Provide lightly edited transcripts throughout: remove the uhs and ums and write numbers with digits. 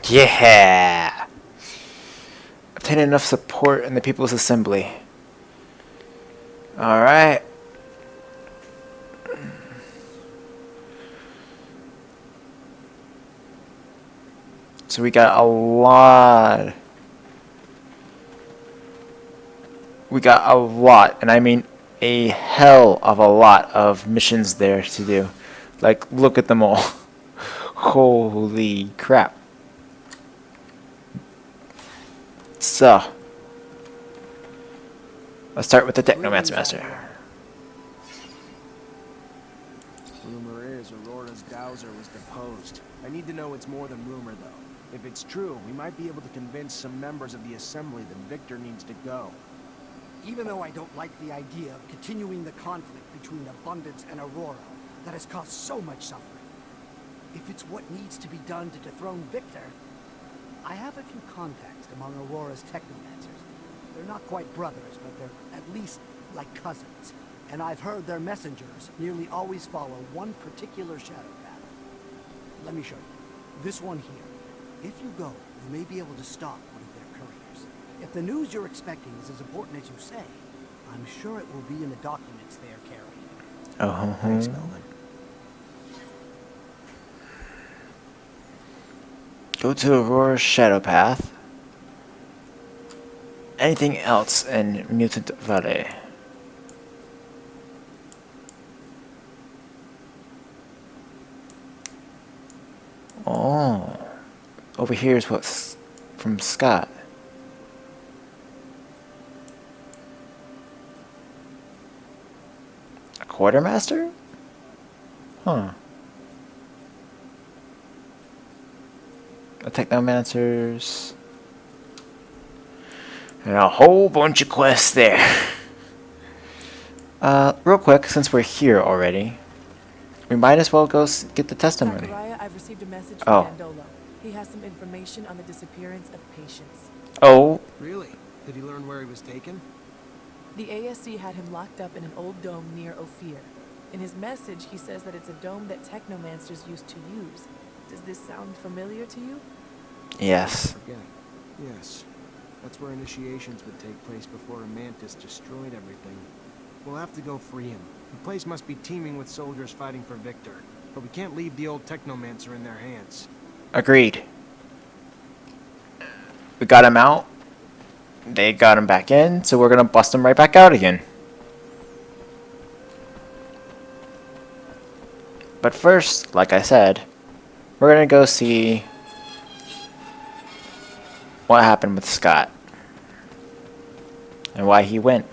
Yeah! Obtain enough support in the People's Assembly. Alright. So we got a lot. We got a lot, and I mean a hell of a lot of missions there to do. Like, look at them all. Holy crap. So, let's start with the Technomancer. Rumor is Aurora's dowser was deposed. I need to know it's more than rumor, though. If it's true, we might be able to convince some members of the Assembly that Victor needs to go. Even though I don't like the idea of continuing the conflict between Abundance and Aurora that has caused so much suffering. If it's what needs to be done to dethrone Victor, I have a few contacts among Aurora's Technomancers. They're not quite brothers, but they're at least like cousins. And I've heard their messengers nearly always follow one particular shadow path. Let me show you. This one here. If you go, you may be able to stop one of their couriers. If the news you're expecting is as important as you say, I'm sure it will be in the documents they are carrying. Oh, Thanks, Melvin. go to Aurora's Shadow Path. Anything else in Mutant Valley? Oh, over here is what's from Scott. A quartermaster? Huh. The Technomancers. And a whole bunch of quests there. Real quick, since we're here already, we might as well go get the testimony. Zachariah, I've received a message Oh. from Mandolo. He has some information on the disappearance of patients. Oh, Really? Did he learn where he was taken? The ASC had him locked up in an old dome near Ophir. In his message, he says that it's a dome that Technomancers used to use. Does this sound familiar to you? yes. Forget. Yes. That's where initiations would take place before a mantis destroyed everything. We'll have to go free him. The place must be teeming with soldiers fighting for Victor. But we can't leave the old Technomancer in their hands. Agreed. We got him out. They got him back in, so we're gonna bust him right back out again. But first, like I said, we're gonna go see what happened with Scott and why he went.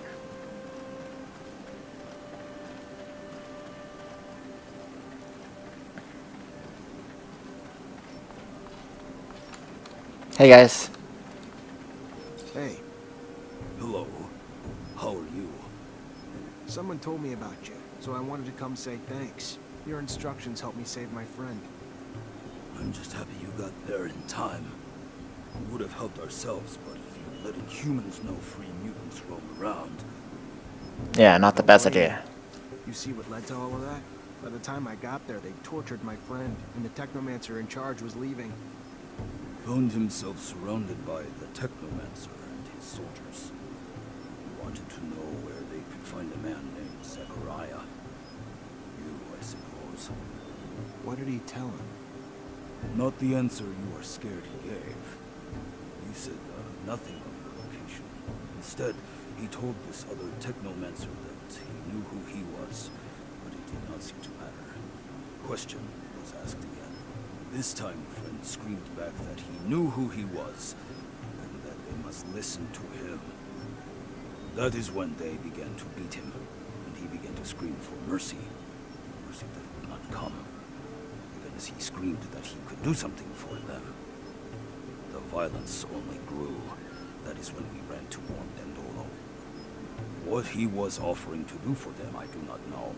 Hey guys. Hey, Hello. How are you? someone told me about you, so I wanted to come say thanks. Your instructions helped me save my friend. I'm just happy you got there in time. We would have helped ourselves, but if you're letting humans know free mutants roam around... Yeah, not the best idea. You see what led to all of that? By the time I got there, they tortured my friend, and the Technomancer in charge was leaving. Found himself surrounded by the Technomancer and his soldiers. He wanted to know where they could find a man named Zachariah. You, I suppose. What did he tell him? Not the answer you are scared he gave. You said nothing of your location. Instead, he told this other Technomancer that he knew who he was, but it did not seem to matter. Question was asked again. This time, your friend screamed back that he knew who he was, and that they must listen to him. That is when they began to beat him, and he began to scream for mercy. Mercy that would not come. Even as he screamed that he could do something for them. The violence only grew. That is when we ran to warn Dandolo. What he was offering to do for them, I do not know.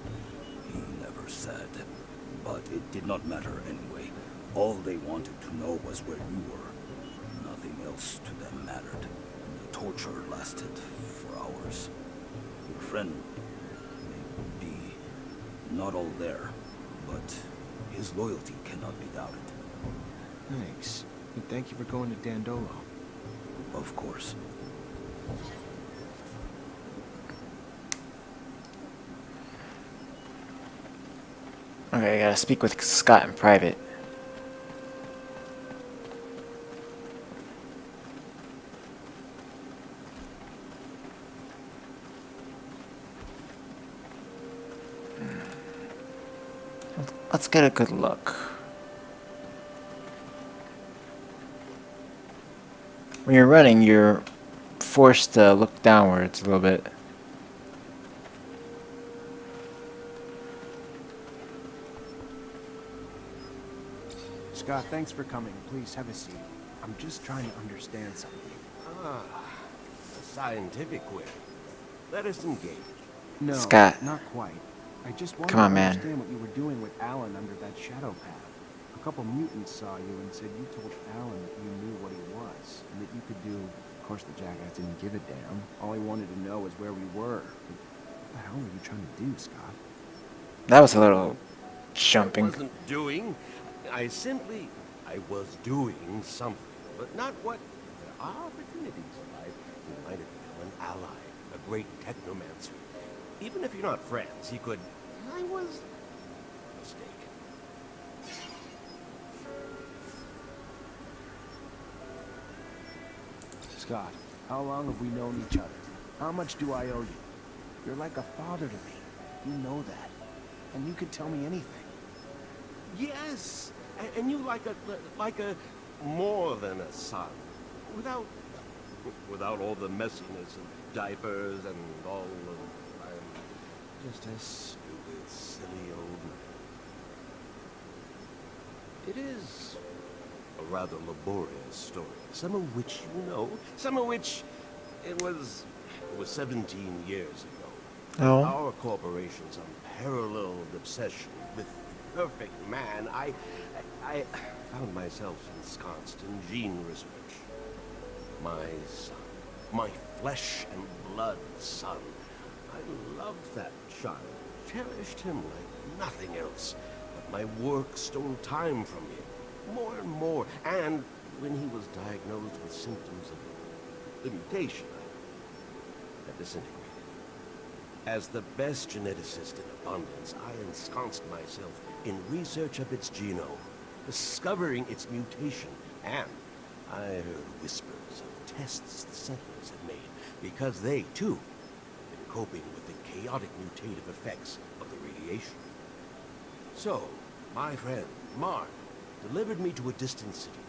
He never said. But it did not matter anyway. All they wanted to know was where you were. Nothing else to them mattered. The torture lasted for hours. Your friend may be not all there, but his loyalty cannot be doubted. Thanks. And thank you for going to Dandolo. Of course. Okay, I gotta speak with Scott in private. Let's get a good look. When you're running, you're forced to look downwards a little bit. Scott, thanks for coming. Please have a seat. I'm just trying to understand something. Ah, a scientific way. Let us engage. No, Scott. not quite. I just wanted Come on, to man. understand what you were doing with Alan under that shadow path. A couple mutants saw you and said you told Alan that you knew what he was, and that you could do... Of course, the jackass didn't give a damn. All he wanted to know was where we were. But what the hell were you trying to do, Scott? That was a little I jumping. wasn't doing. I was doing something, but not what. There are opportunities in life. You might have become an ally, a great technomancer. Even if you're not friends, he could. I was a mistake. Scott, how long have we known each other? How much do I owe you? You're like a father to me. You know that. And you could tell me anything. Yes, and you like a more than a son, without all the messiness of diapers and all of. I'm just a stupid, silly old man. It is a rather laborious story, some of which you know, some of which it was 17 years ago. Oh. Our corporation's unparalleled obsession with the perfect man, I found myself ensconced in gene research. My son, my flesh and blood son. I loved that child, cherished him like nothing else. But my work stole time from him, more and more. And when he was diagnosed with symptoms of the mutation, I disintegrated. As the best geneticist in abundance, I ensconced myself in research of its genome, discovering its mutation, and I heard whispers of tests the settlers had made, because they, too, had been coping with the chaotic mutative effects of the radiation. So, my friend, Mark, delivered me to a distant city,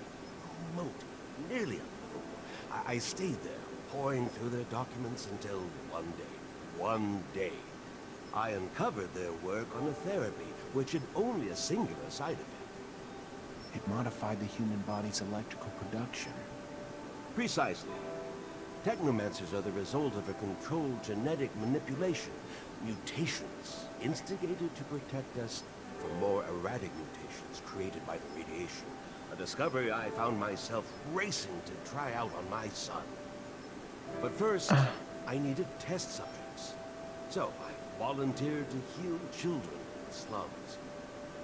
remote, nearly unlivable. I stayed there, poring through their documents until one day, I uncovered their work on a therapy which had only a singular side effect. It modified the human body's electrical production. Precisely. Technomancers are the result of a controlled genetic manipulation. Mutations instigated to protect us from more erratic mutations created by the radiation. A discovery I found myself racing to try out on my son. But first, I needed test subjects. So I volunteered to heal children in the slums.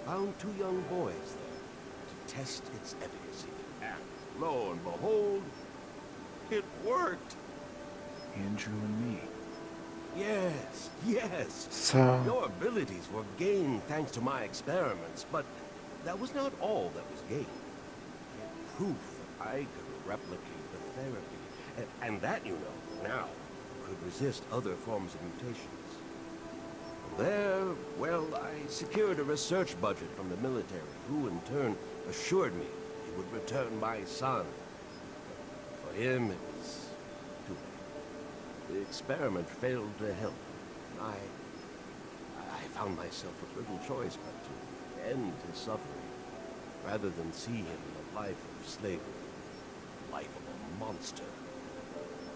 Found 2 young boys there to test its efficacy. And lo and behold, it worked. Andrew and me. Yes. So, Your abilities were gained thanks to my experiments, but that was not all that was gained. It proved that I could replicate the therapy, and that, you know, now could resist other forms of mutations. From there, well, I secured a research budget from the military, who in turn assured me he would return my son. For him, it was too late. The experiment failed to help. I found myself with little choice but to end his suffering, rather than see him in a life of slavery, the life of a monster.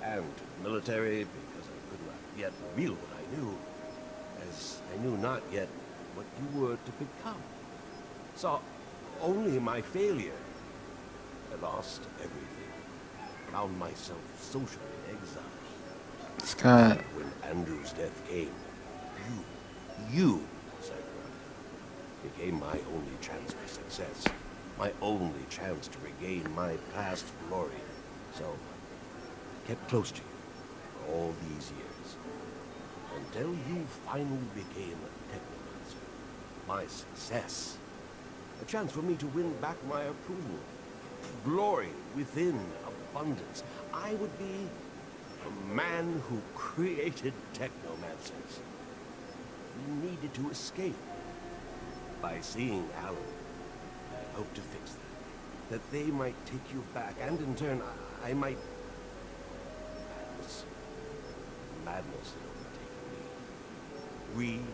And to the military, because I could not yet reveal what I knew, as I knew not yet what you were to become. Saw only my failure. I lost everything. Found myself socially exiled. Scott. When Andrew's death came, you, Sakura, became my only chance for success. My only chance to regain my past glory. So, I kept close to you for all these years. Until you finally became a Technomancer. My success. A chance for me to win back my approval. Glory within abundance. I would be a man who created Technomancers. You needed to escape. By seeing Alan, I hope to fix that. That they might take you back, and in turn, I might... Madness had overtaken me. Greed.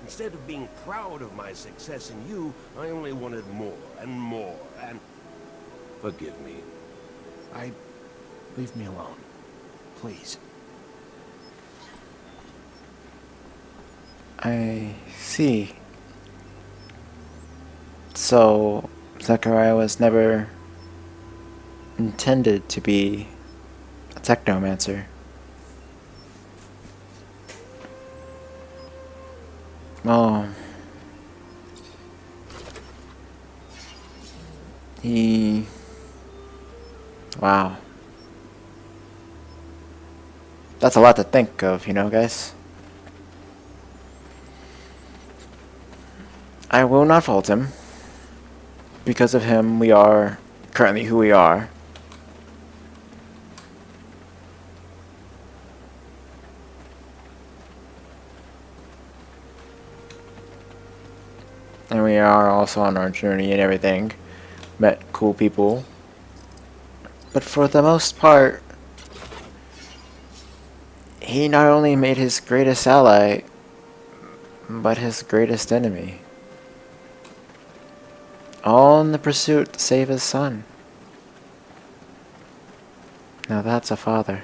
Instead of being proud of my success in you, I only wanted more and more, and... Forgive me. Leave me alone. Please. I see. So, Zechariah was never intended to be a Technomancer. Oh. Wow. That's a lot to think of, you know, guys. I will not fault him. Because of him, we are currently who we are. And we are also on our journey and everything. Met cool people. But for the most part, he not only made his greatest ally, but his greatest enemy. All in the pursuit to save his son. Now that's a father.